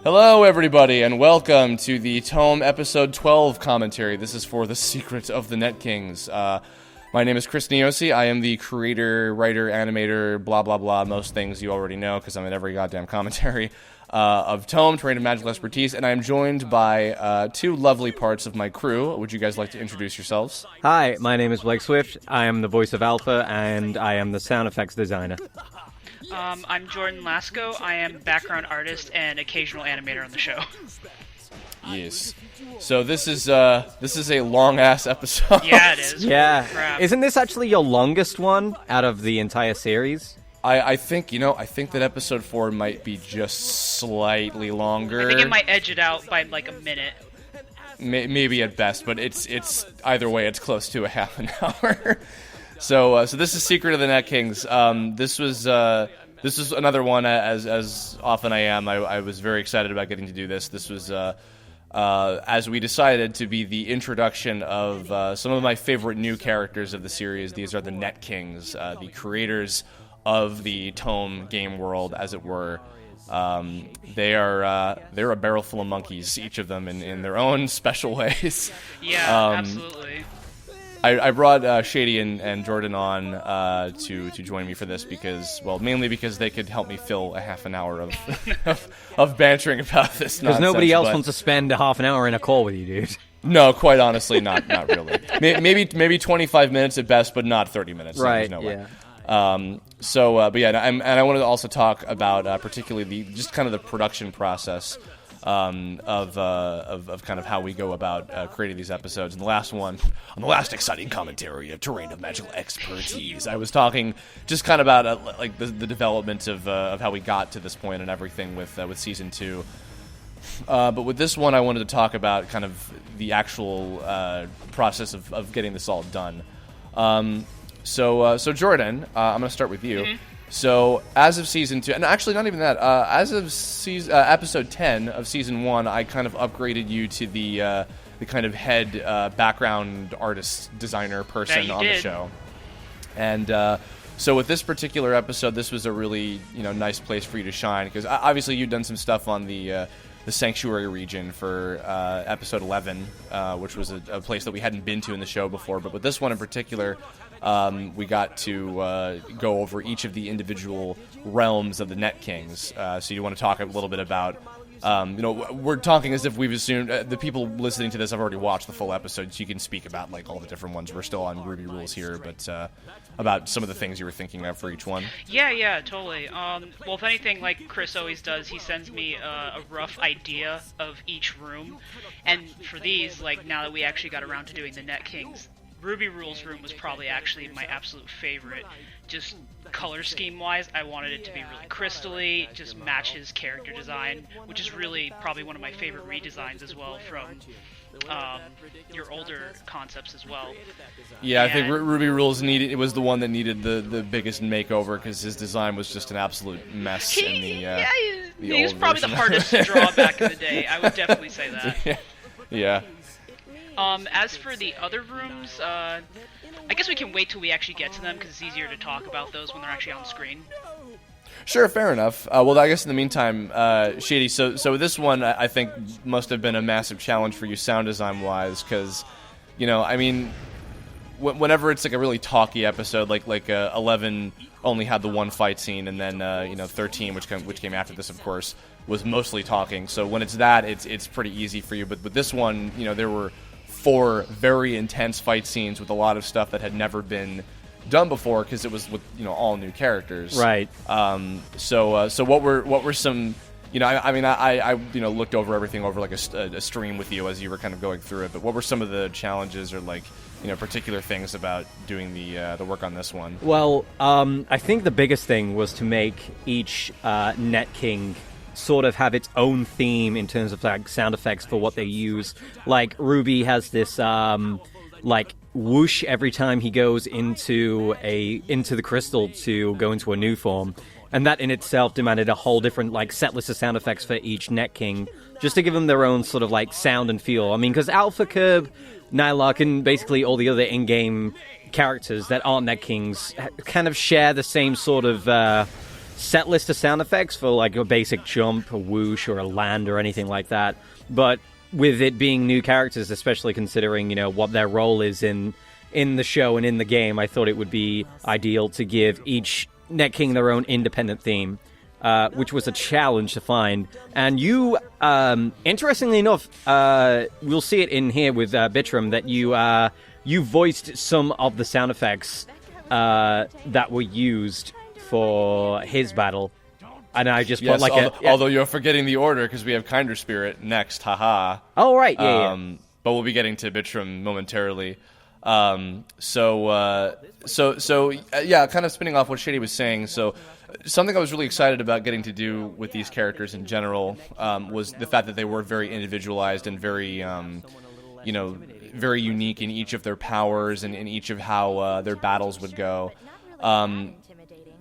Hello, everybody, and welcome to the TOME Episode 12 commentary. This is for The Secret of the Netkings. My name is Chris Niosi. I am the creator, writer, animator, blah, blah, blah, most things you already know, because I'm in every goddamn commentary of TOME, Terrain of Magical Expertise, and I am joined by two lovely parts of my crew. Would you guys like to introduce yourselves? Hi, my name is Blake Swift. I am the voice of Alpha, and I am the sound effects designer. I'm Jourdan Lasko. I am background artist and occasional animator on the show. Yes. So this is a long-ass episode. Yeah, it is. Yeah. Crap. Isn't this actually your longest one out of the entire series? I think that episode 4 might be just slightly longer. I think it might edge it out by like a minute. Maybe at best, but it's either way, it's close to a half an hour. So this is Secret of the Netkings. This was another one, as often I am. I was very excited about getting to do this. This was, as we decided, to be the introduction of some of my favorite new characters of the series. These are the Netkings, the creators of the TOME game world, as it were. They're a barrel full of monkeys, each of them in their own special ways. Yeah, absolutely. I brought Shady and Jourdan on to join me for this mainly because they could help me fill a half an hour of bantering about this nonsense. Because nobody else wants to spend a half an hour in a call with you, dude. No, quite honestly, not really. Maybe 25 minutes at best, but not 30 minutes. Right. So there's no way. Yeah. But yeah, and I wanted to also talk about particularly just kind of the production process of kind of how we go about creating these episodes. And on the last exciting commentary of Terrain of Magical Expertise, I was talking just kind of about like the development of how we got to this point and everything with season 2. But with this one, I wanted to talk about kind of the actual process of getting this all done. So Jourdan, I'm going to start with you. Mm-hmm. So, as of Season 2, and actually not even that, as of Episode 10 of Season 1, I kind of upgraded you to the kind of head background artist, designer person on the show. And so with this particular episode, this was a really nice place for you to shine, because obviously you'd done some stuff on the Sanctuary region for Episode 11, which was a place that we hadn't been to in the show before, but with this one in particular, we got to go over each of the individual realms of the Netkings. So you want to talk a little bit about, we're talking as if we've assumed, the people listening to this have already watched the full episode, so you can speak about like all the different ones. We're still on Ruby Rules here, but about some of the things you were thinking of for each one. Yeah, totally. Well, if anything, like Chris always does, he sends me a rough idea of each room. And for these, like now that we actually got around to doing the Netkings, Ruby Rules room was probably actually my absolute favorite. Just color scheme wise, I wanted it to be really crystally, just match his character design, which is really probably one of my favorite redesigns as well from your older concepts as well. Yeah, I think Ruby Rules was the one that needed the biggest makeover, because his design was just an absolute mess. He was probably the hardest to draw back in the day. I would definitely say that. Yeah. As for the other rooms, I guess we can wait till we actually get to them, because it's easier to talk about those when they're actually on screen. Sure, fair enough. Well, I guess in the meantime, Shady, so this one I think must have been a massive challenge for you sound design-wise, because, whenever it's like a really talky episode, like 11 only had the one fight scene, and then 13, which came after this, of course, was mostly talking. So when it's that, it's pretty easy for you. But with this one, there were 4 very intense fight scenes with a lot of stuff that had never been done before, because it was with all new characters. Right. So what were some? I looked over everything over like a stream with you as you were kind of going through it. But what were some of the challenges or like particular things about doing the work on this one? Well, I think the biggest thing was to make each Netking sort of have its own theme in terms of like sound effects for what they use. Like Ruby has this like whoosh every time he goes into the crystal to go into a new form, and that in itself demanded a whole different like set list of sound effects for each Netking, just to give them their own sort of like sound and feel. I mean, because Alpha, Kirb, Nylocke, and basically all the other in-game characters that aren't Netkings kind of share the same sort of set list of sound effects for like a basic jump, a whoosh, or a land, or anything like that. But with it being new characters, especially considering, you know, what their role is in the show and in the game, I thought it would be ideal to give each Netking their own independent theme, which was a challenge to find. And you, interestingly enough, we'll see it in here with Bitum, that you voiced some of the sound effects that were used for his battle. And I just put although you're forgetting the order because we have Kinder Spirit next, haha. Oh, right, yeah. But we'll be getting to Bitum momentarily. Yeah, kind of spinning off what Shady was saying. So, something I was really excited about getting to do with these characters in general was the fact that they were very individualized and very, very unique in each of their powers and in each of how their battles would go.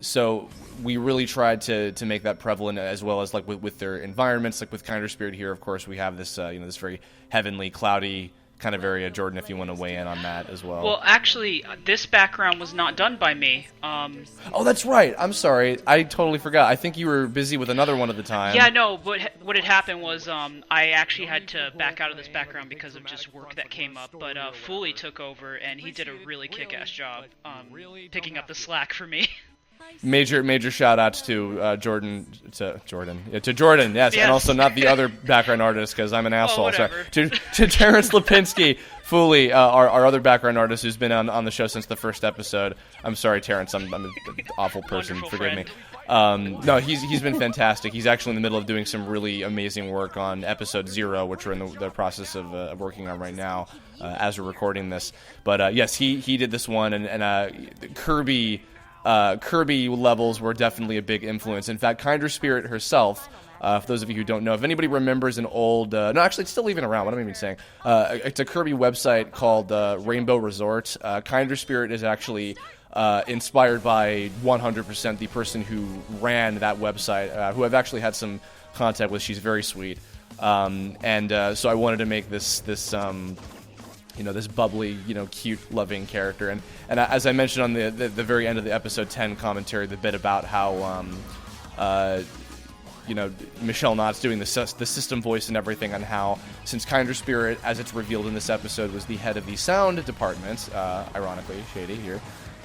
So we really tried to make that prevalent, as well as like with their environments. Like with Kinder Spirit here, of course, we have this this very heavenly, cloudy kind of area. Jourdan, if you want to weigh in on that as well. Well, actually, this background was not done by me. Oh, that's right. I'm sorry. I totally forgot. I think you were busy with another one at the time. Yeah, no, but what had happened was I actually had to back out of this background because of just work that came up. But Fooley took over, and he did a really kick-ass job picking up the slack for me. Major shout-outs to Jourdan, yes, and also not the other background artist, because I'm an asshole. Oh, sorry. To Terrence Lipinski, Fooley, our other background artist who's been on the show since the first episode. I'm sorry, Terrence, I'm an awful person, Wonderful forgive friend. me. No, he's been fantastic. He's actually in the middle of doing some really amazing work on episode 0, which we're in the process of working on right now as we're recording this. But yes, he did this one, and Kirby levels were definitely a big influence. In fact, Kinder Spirit herself, for those of you who don't know, if anybody remembers an old... no, actually, it's still even around. What am I even saying? It's a Kirby website called Rainbow Resort. Kinder Spirit is actually inspired by 100% the person who ran that website, who I've actually had some contact with. She's very sweet. So I wanted to make this this bubbly, cute, loving character. And as I mentioned on the very end of the episode 10 commentary, the bit about how, Michelle Knott's doing the system voice and everything, on how, since Kinder Spirit, as it's revealed in this episode, was the head of the sound department, ironically, Shady here,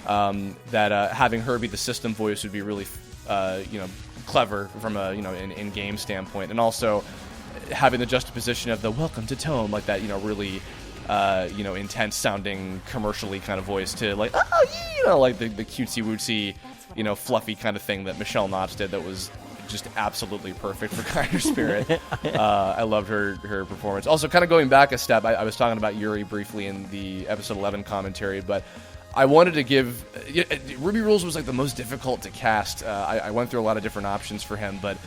that having her be the system voice would be really, clever from a, in-game standpoint. And also having the juxtaposition of the welcome to Tome, like that, really... intense sounding commercially kind of voice to like, like the cutesy wootsy, fluffy kind of thing that Michelle Knotts did that was just absolutely perfect for Kinder Spirit. I loved her performance. Also, kind of going back a step, I was talking about Yuri briefly in the episode 11 commentary, but I wanted to give... Ruby Rules was like the most difficult to cast. I went through a lot of different options for him, but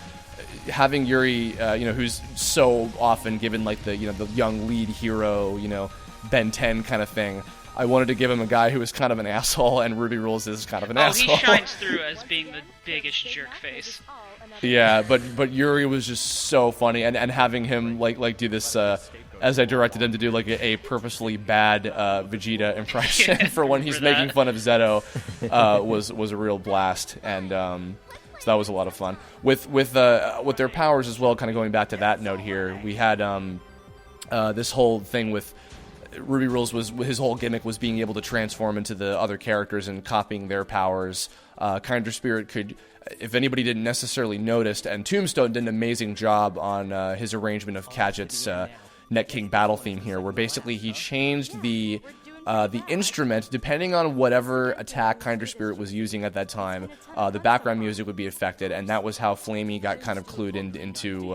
having Yuri, who's so often given like the young lead hero, Ben 10 kind of thing, I wanted to give him a guy who was kind of an asshole, and Ruby Rules is kind of an asshole. He shines through as being the biggest jerk face. Yeah, but Yuri was just so funny, and having him like do this, as I directed him to do like a purposely bad Vegeta impression for when he's making fun of Zeto, was a real blast, and so that was a lot of fun. With their powers as well, kind of going back to that note here, we had this whole thing with Ruby Rules was his whole gimmick was being able to transform into the other characters and copying their powers. Kinder Spirit could, if anybody didn't necessarily notice, and Tombstone did an amazing job on his arrangement of Kadget's Netking battle theme here, where basically he changed the instrument depending on whatever attack Kinder Spirit was using at that time. The background music would be affected, and that was how Flamey got kind of clued into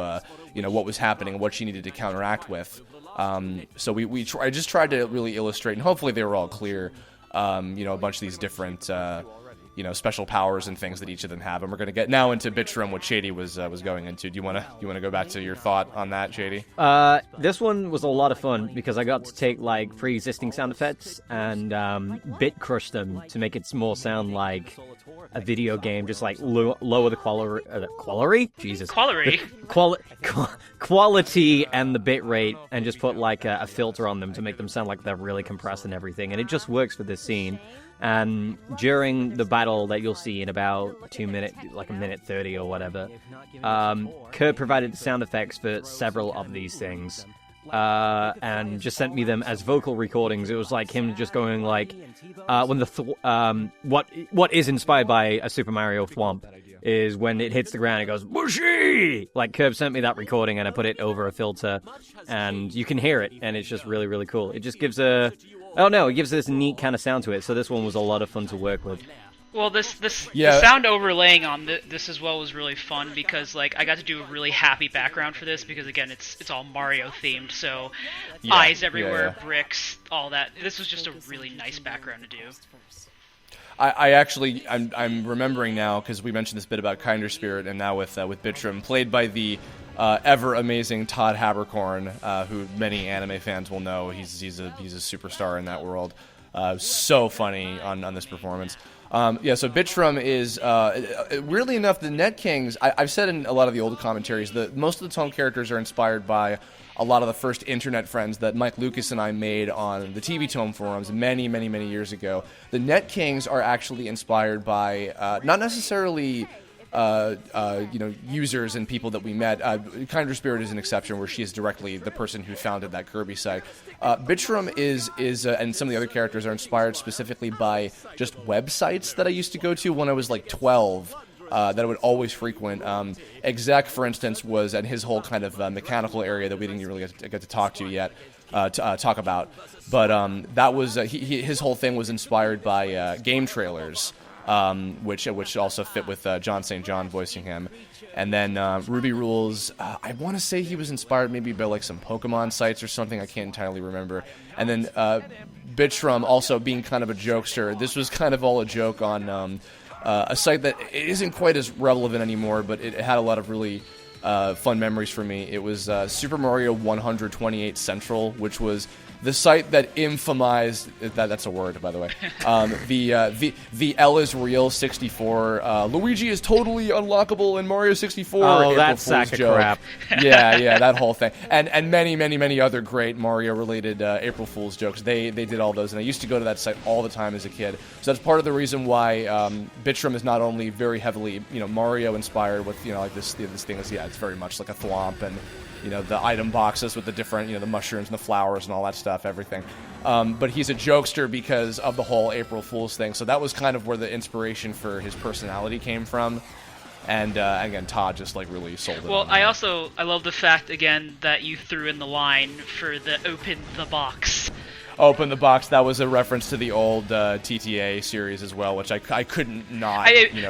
what was happening and what she needed to counteract with. So I just tried to really illustrate, and hopefully they were all clear. A bunch of these different special powers and things that each of them have, and we're going to get now into Bitum, what Shady was going into. Do you want to go back to your thought on that, Shady? This one was a lot of fun because I got to take like pre-existing sound effects and bit crush them to make it more sound like a video game, just like lower the quality, Jesus, Quality, quality and the bit rate, and just put like a filter on them to make them sound like they're really compressed and everything, and it just works for this scene. And during the battle that you'll see in about 2 minutes, like a minute 30 or whatever, Kirb provided sound effects for several of these things. And just sent me them as vocal recordings. It was like him just going like, when what is inspired by a Super Mario thwomp is when it hits the ground, it goes "Bushy!" Like Kirb sent me that recording, and I put it over a filter, and you can hear it, and it's just really, really cool. It just gives it gives this neat kind of sound to it. So this one was a lot of fun to work with. Well, the sound overlaying on this as well was really fun because like I got to do a really happy background for this because again it's all Mario themed, so eyes everywhere, bricks, all that. This was just a really nice background to do. I'm remembering now because we mentioned this bit about Kinder Spirit, and now with Bitum, played by the ever amazing Todd Haberkorn, who many anime fans will know. He's a superstar in that world. So funny on this performance. So Bitum is, weirdly enough, the Netkings, I've said in a lot of the old commentaries that most of the TOME characters are inspired by a lot of the first internet friends that Mike Lucas and I made on the TV TOME forums many, many, many years ago. The Netkings are actually inspired by, not necessarily users and people that we met. Kinder Spirit is an exception where she is directly the person who founded that Kirby site. Bitum is and some of the other characters are inspired specifically by just websites that I used to go to when I was like 12. That I would always frequent. Exec, for instance, was at his whole kind of mechanical area that we didn't really get to talk to yet, talk about. But that was his whole thing was inspired by game trailers, which also fit with John St. John voicing him. And then Ruby Rules, I want to say he was inspired maybe by like some Pokemon sites or something. I can't entirely remember. And then Bitum also being kind of a jokester. This was kind of all a joke on a site that isn't quite as relevant anymore, but it had a lot of really fun memories for me. It was Super Mario 128 Central, which was the site that infamized that's a word, by the way. The L is real 64. Luigi is totally unlockable in Mario 64. Oh, that sack of crap. Yeah, that whole thing, and many other great Mario related April Fool's jokes. They did all those, and I used to go to that site all the time as a kid. So that's part of the reason why Bitum is not only very heavily Mario inspired with like this thing is it's very much like a thwomp and. The item boxes with the different, the mushrooms and the flowers and all that stuff, everything. But he's a jokester because of the whole April Fool's thing. So that was kind of where the inspiration for his personality came from. And again, Todd just like really sold it. Well, I love the fact, again, that you threw in the line for the open the box. Open the box. That was a reference to the old TTA series as well, which I couldn't not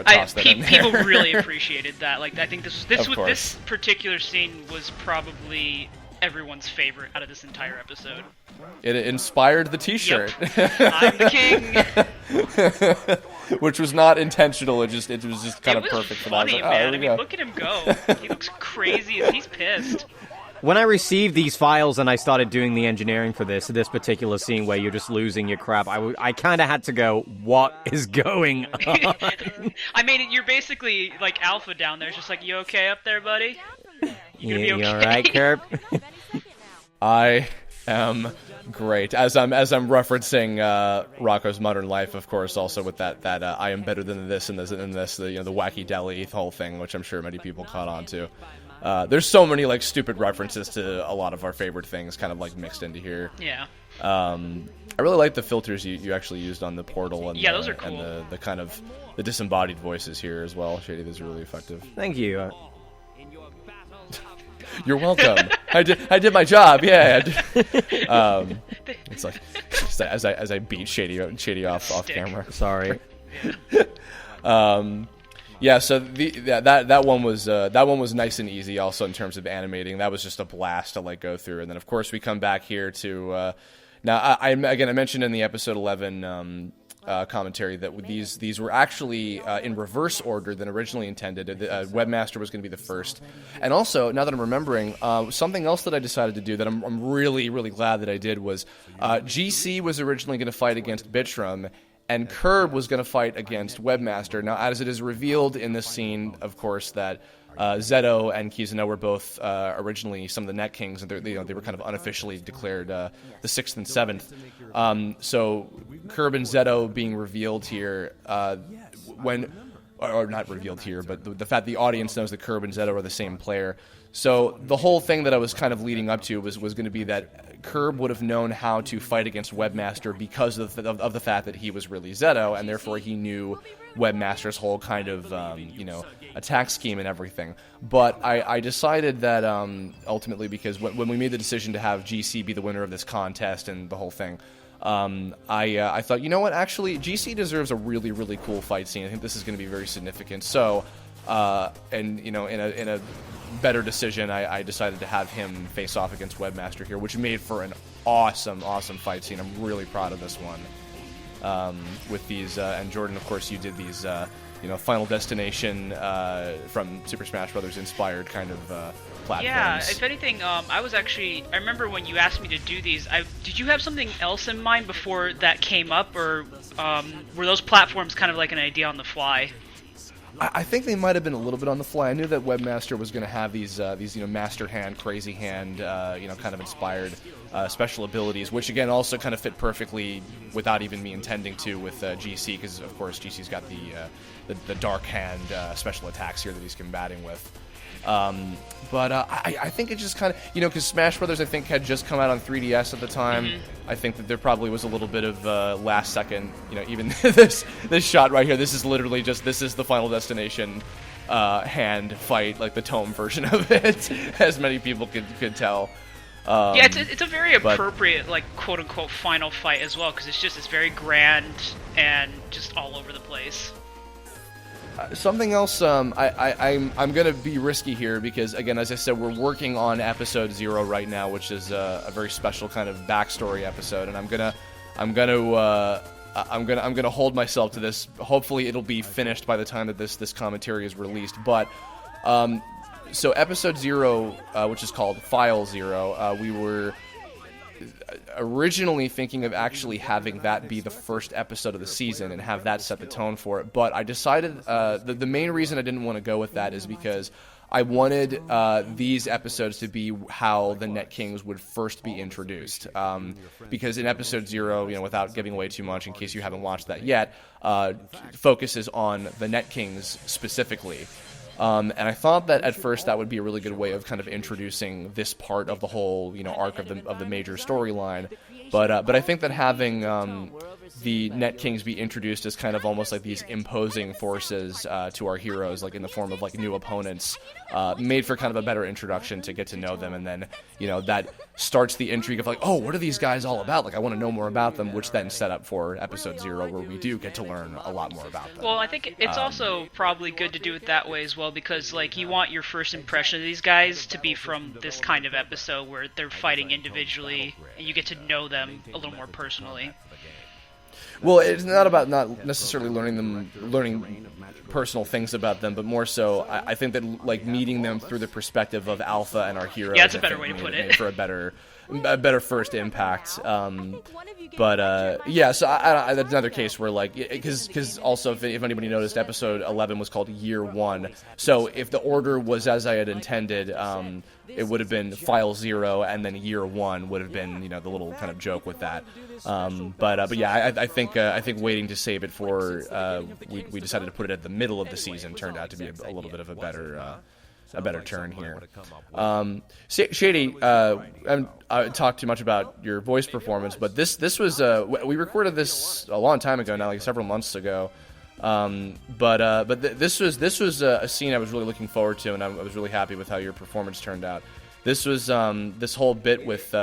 toss that in there. People really appreciated that. Like I think this particular scene was probably everyone's favorite out of this entire episode. It inspired the T-shirt. Yep. I'm the king. Which was not intentional. It was just kind of perfect for that. Funny, man. Look at him go. He looks crazy. He's pissed. When I received these files and I started doing the engineering for this particular scene where you're just losing your crap, I kind of had to go, what is going on? I mean, you're basically like Alpha down there. It's just like, you okay up there, buddy? You gonna be okay? You all right, Kirb? I am great. As I'm referencing Rocco's Modern Life, of course, also with that I am better than this and this the wacky deli whole thing, which I'm sure many people caught on to. There's so many like stupid references to a lot of our favorite things kind of like mixed into here. Yeah. I really like the filters you actually used on the portal and those are cool. And the kind of the disembodied voices here as well. Shady, those are really effective. Thank you. You're welcome. I did my job. Yeah. It's like as I beat Shady off camera. Sorry. Yeah, so that one was nice and easy. Also in terms of animating, that was just a blast to like go through. And then of course we come back here to now. I mentioned in the episode 11 commentary that these were actually in reverse order than originally intended. Webmaster was going to be the first, and also now that I'm remembering, something else that I decided to do that I'm really glad that I did was GC was originally going to fight against Bitum. And Kirb was going to fight against Webmaster. Now, as it is revealed in this scene, of course, that Zeto and Kizuna were both originally some of the Netkings, and they were kind of unofficially declared the 6th and 7th. So Kirb and Zeto being revealed here, or not revealed here, but the fact the audience knows that Kirb and Zeto are the same player. So the whole thing that I was kind of leading up to was going to be that Kirb would have known how to fight against Webmaster because of the fact that he was really Zeto, and therefore he knew Webmaster's whole kind of attack scheme and everything. But I decided that ultimately, because when we made the decision to have GC be the winner of this contest and the whole thing, I thought, you know what, actually, GC deserves a really, really cool fight scene. I think this is going to be very significant. So, in a better decision, I decided to have him face off against Webmaster here, which made for an awesome fight scene. I'm really proud of this one. With these, and Jourdan, of course, you did these, Final Destination from Super Smash Brothers inspired kind of platforms. Yeah, if anything, I remember when you asked me to do these, did you have something else in mind before that came up, or were those platforms kind of like an idea on the fly? I think they might have been a little bit on the fly. I knew that Webmaster was going to have these Master Hand, Crazy Hand, kind of inspired special abilities, which again also kind of fit perfectly without even me intending to with GC, because of course GC's got the Dark Hand special attacks here that he's combating with. But I think it just kind of, because Smash Brothers, I think, had just come out on 3DS at the time. Mm-hmm. I think that there probably was a little bit of last second, even this shot right here. This is literally this is the Final Destination hand fight, like the TOME version of it, as many people could tell. Yeah, it's a very appropriate, like, quote-unquote final fight as well, because it's very grand and just all over the place. Something else, I'm going to be risky here because, again, as I said, we're working on episode 0 right now, which is a very special kind of backstory episode, and I'm gonna hold myself to this. Hopefully, it'll be finished by the time that this commentary is released. But so episode 0, which is called File 0, we were originally thinking of actually having that be the first episode of the season and have that set the tone for it, but I decided the main reason I didn't want to go with that is because I wanted these episodes to be how the Netkings would first be introduced, because in episode 0, without giving away too much in case you haven't watched that yet, focuses on the Netkings specifically. And I thought that at first that would be a really good way of kind of introducing this part of the whole, arc of the major storyline. But I think that having the Netkings be introduced as kind of almost like these imposing forces to our heroes, like in the form of like new opponents, made for kind of a better introduction to get to know them, and then that starts the intrigue of like, oh, what are these guys all about? Like, I want to know more about them, which then set up for episode 0, where we do get to learn a lot more about them. Well, I think it's also probably good to do it that way as well, because like you want your first impression of these guys to be from this kind of episode where they're fighting individually and you get to know them a little more personally. Well, it's not about not necessarily learning personal things about them, but more so, I think that like meeting them through the perspective of Alpha and our heroes. Yeah, that's a better way to put it. For a better first impact. Yeah, so I that's another case where like, because also if anybody noticed, episode 11 was called Year 1. So if the order was as I had intended, it would have been File 0, and then Year 1 would have been the little kind of joke with that. But yeah, I think waiting to save it for we decided to put it at the middle of the season turned out to be a little bit of a better turn here. Shady, I talked too much about your voice performance, but this was we recorded this a long time ago now, like several months ago. But this was a scene I was really looking forward to, and I was really happy with how your performance turned out. This was this whole bit with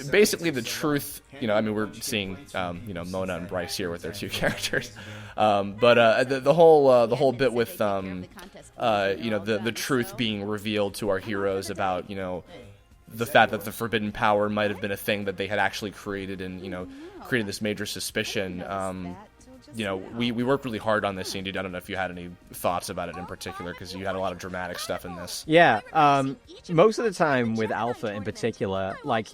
basically the truth. We're seeing Mona and Bryce here with their two characters, but the whole bit with the truth being revealed to our heroes about the fact that the forbidden power might have been a thing that they had actually created, and created this major suspicion. We worked really hard on this scene, dude. I don't know if you had any thoughts about it in particular, because you had a lot of dramatic stuff in this. Yeah, most of the time with Alpha in particular, like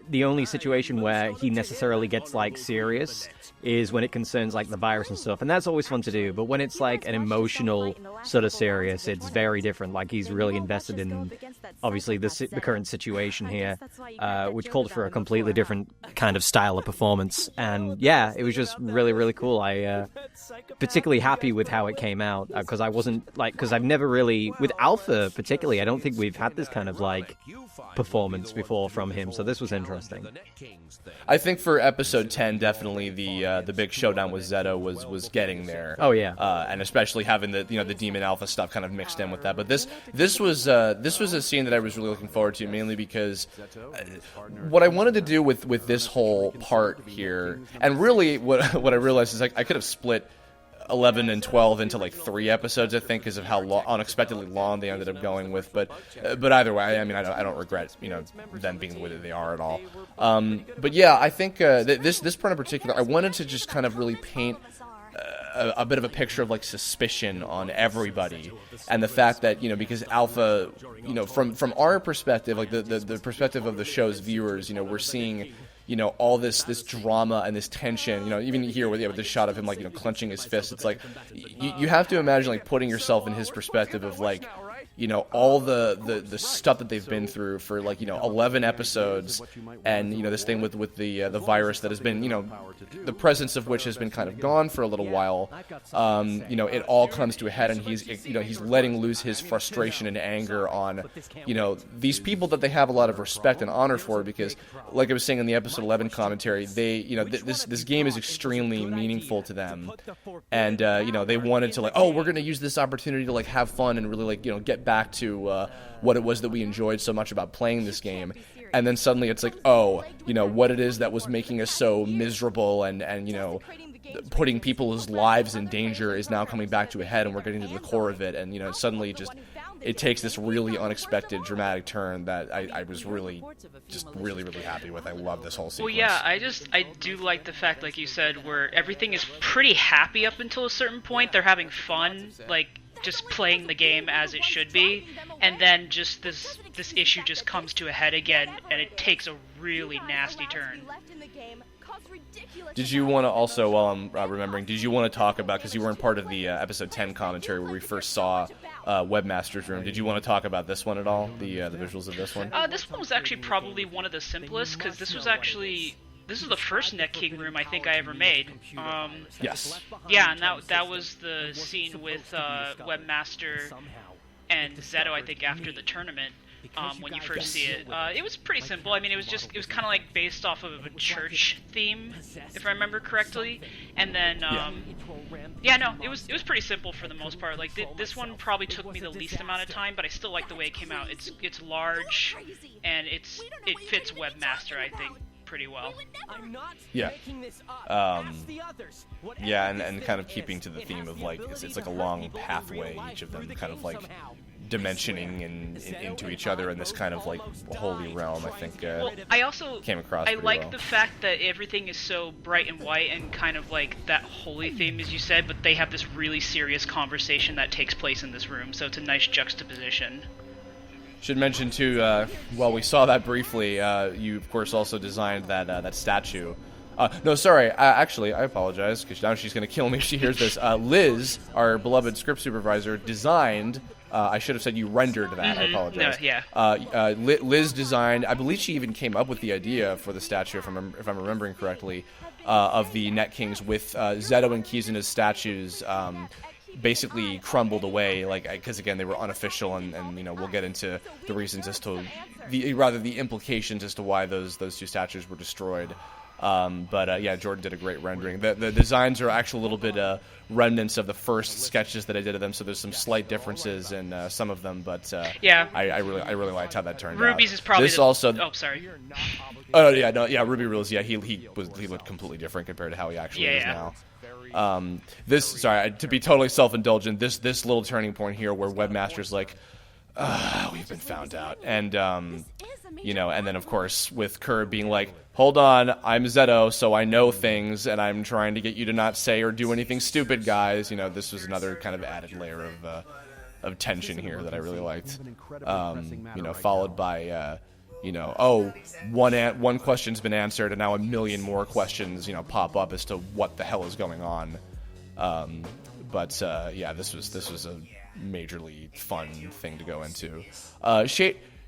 the only situation where he necessarily gets like serious is when it concerns like the virus and stuff, and that's always fun to do. But when it's like an emotional sort of serious, it's very different. Like he's really invested in obviously the current situation here, which called for a completely different kind of style of performance. And yeah, it was just really, really cool. I particularly happy with how it came out, because I've never really, with Alpha particularly, I don't think we've had this kind of like performance before from him, so this was interesting. I think for episode 10, definitely the big showdown with Zeto was getting there. Oh yeah, and especially having the Demon Alpha stuff kind of mixed in with that. But this was a scene that I was really looking forward to, mainly because what I wanted to do with this whole part here, and really what I realized is like I could have split 11 and 12 into like 3 episodes, I think, because of how unexpectedly long they ended up going with. But either way, I mean, I don't regret them being the way that they are at all. But yeah, I think this part in particular, I wanted to just kind of really paint a bit of a picture of like suspicion on everybody, and the fact that because Alpha, from our perspective, like the perspective of the show's viewers, we're seeing all this drama and this tension, even here with this shot of him like clenching his fist. It's like you have to imagine like putting yourself in his perspective of like all the stuff that they've been through for like 11 episodes, and this thing with the virus that has been the presence of which has been kind of gone for a little while. It all comes to a head, and he's letting loose his frustration and anger on these people that they have a lot of respect and honor for, because like I was saying in the episode 11 commentary, they this game is extremely meaningful to them, and they wanted to like, we're going to use this opportunity to like have fun and really like get back to what it was that we enjoyed so much about playing this game. And then suddenly it's like, what it is that was making us so miserable and putting people's lives in danger is now coming back to a head, and we're getting to the core of it. And suddenly it takes this really unexpected dramatic turn that I was really happy with. I love this whole sequence. Well, yeah, I do like the fact, like you said, where everything is pretty happy up until a certain point. They're having fun, like just playing the game as it should be, and then just this issue just comes to a head again, and it takes a really nasty turn. Did you want to also, while I'm remembering, did you want to talk about, because you weren't part of the episode 10 commentary where we first saw Webmaster's Room, did you want to talk about this one at all, the visuals of this one? This one was actually probably one of the simplest, because this was the first Netking room I think I ever made. Yes. Yeah, and that was the scene with Webmaster and Zeto, I think, after the tournament. When you first see it, it was pretty simple. I mean, it was kind of like based off of a church theme, if I remember correctly. And then, it was pretty simple for the most part. Like this one probably took me the least amount of time, but I still like the way it came out. It's large, and it fits Webmaster, I think, pretty well. Yeah. And kind of keeping to the theme of like it's like a long pathway, each of them kind of like dimensioning into each other in this kind of like holy realm. I think I also came across. I like well. the fact that everything is so bright and white and kind of like that holy theme, as you said, but they have this really serious conversation that takes place in this room, so it's a nice juxtaposition. Should mention too, while we saw that briefly, you of course also designed that statue. No, sorry. Actually, I apologize, because now she's going to kill me if she hears this. Liz, our beloved script supervisor, designed. I should have said you rendered that. Mm-hmm. I apologize. No, yeah. Liz designed. I believe she even came up with the idea for the statue, if I'm remembering correctly, of the Netkings with Zeto and Kizun's statues. Basically crumbled away, like, because again they were unofficial, and we'll get into the reasons as to the implications as to why those two statues were destroyed. Jourdan did a great rendering. The designs are actually a little bit remnants of the first sketches that I did of them, so there's some slight differences in some of them, but I really liked how that turned out. Ruby's is probably sorry. Oh yeah, Ruby Rules. Yeah, he looked completely different compared to how he actually is now. To be totally self-indulgent, this little turning point here where Webmaster's like, we've been found out, and and then of course with Kerr being like, hold on, I'm Zeto, so I know things, and I'm trying to get you to not say or do anything stupid, guys. This was another kind of added layer of tension here that I really liked. Followed by one question's been answered and now a million more questions, pop up as to what the hell is going on. But this was a majorly fun thing to go into.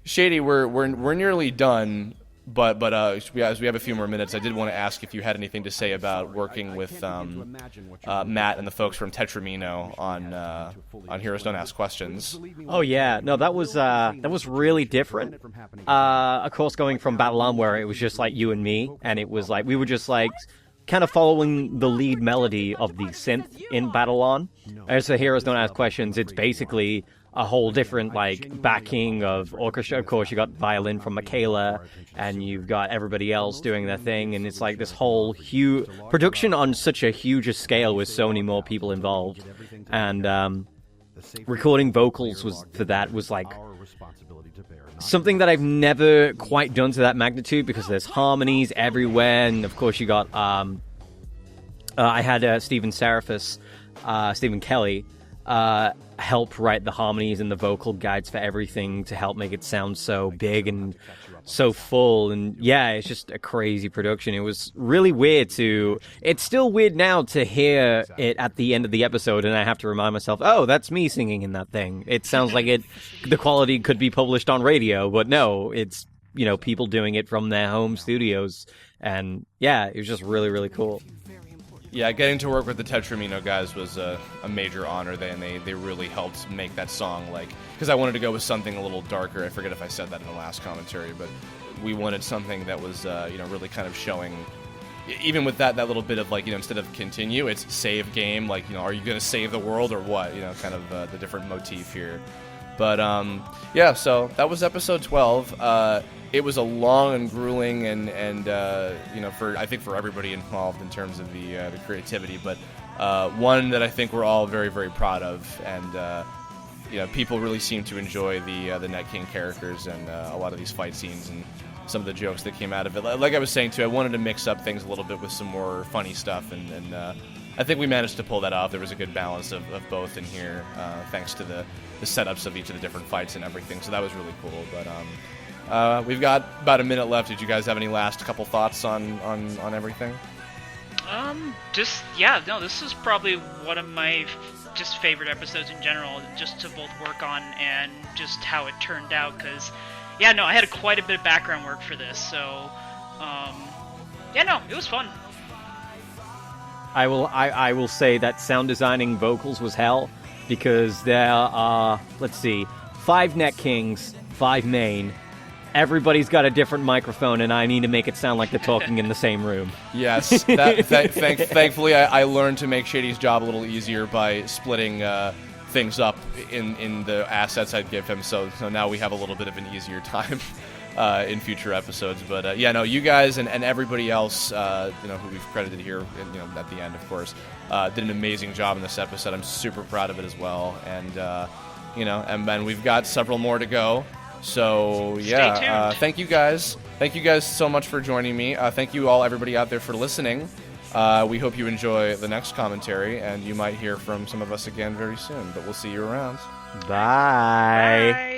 Shady, we're nearly done, but as we have a few more minutes, I did want to ask if you had anything to say about working with Matt and the folks from Tetramino on Heroes Don't Ask Questions. Oh yeah, no, that was really different. Of course, going from Battle-On, where it was just like you and me, and it was like we were just like kind of following the lead melody of the synth in Battle-On. As for Heroes Don't Ask Questions, it's basically a whole different like backing of orchestra. Of course, you got violin from Michaela, and you've got everybody else doing their thing, and it's like this whole huge production on such a huge scale with so many more people involved. And recording vocals was like something that I've never quite done to that magnitude, because there's harmonies everywhere, and of course you got I had Stephen Kelly help write the harmonies and the vocal guides for everything to help make it sound so big and so full. And yeah, it's just a crazy production. It was really weird it's still weird now to hear it at the end of the episode, and I have to remind myself, oh, that's me singing in that thing. It sounds like the quality could be published on radio, but no, it's people doing it from their home studios. And yeah, it was just really, really cool. Yeah, getting to work with the Tetramino guys was a major honor. They really helped make that song, because I wanted to go with something a little darker. I forget if I said that in the last commentary, but we wanted something that was, really kind of showing, even with that little bit of, instead of continue, it's save game, are you going to save the world or what? Kind of the different motif here. But, so that was episode 12. It was a long and grueling and I think for everybody involved in terms of the creativity, but one that I think we're all very, very proud of, and people really seem to enjoy the Net King characters and a lot of these fight scenes and some of the jokes that came out of it. Like I was saying too, I wanted to mix up things a little bit with some more funny stuff, and I think we managed to pull that off. There was a good balance of both in here, thanks to the setups of each of the different fights and everything. So that was really cool. But we've got about a minute left. Did you guys have any last couple thoughts on everything? This is probably one of my just favorite episodes in general, just to both work on and just how it turned out. Because, I had quite a bit of background work for this, so it was fun. I will say that sound designing vocals was hell, because there are, 5 Net Kings, 5 main. Everybody's got a different microphone, and I need to make it sound like they're talking in the same room. Yes, thankfully I learned to make Shady's job a little easier by splitting things up in the assets I'd give him, so now we have a little bit of an easier time in future episodes. But you guys and everybody else who we've credited here, at the end, of course, did an amazing job in this episode. I'm super proud of it as well, and and we've got several more to go. So thank you guys so much for joining me. Thank you everybody out there for listening. We hope you enjoy the next commentary, and you might hear from some of us again very soon, but we'll see you around. Bye.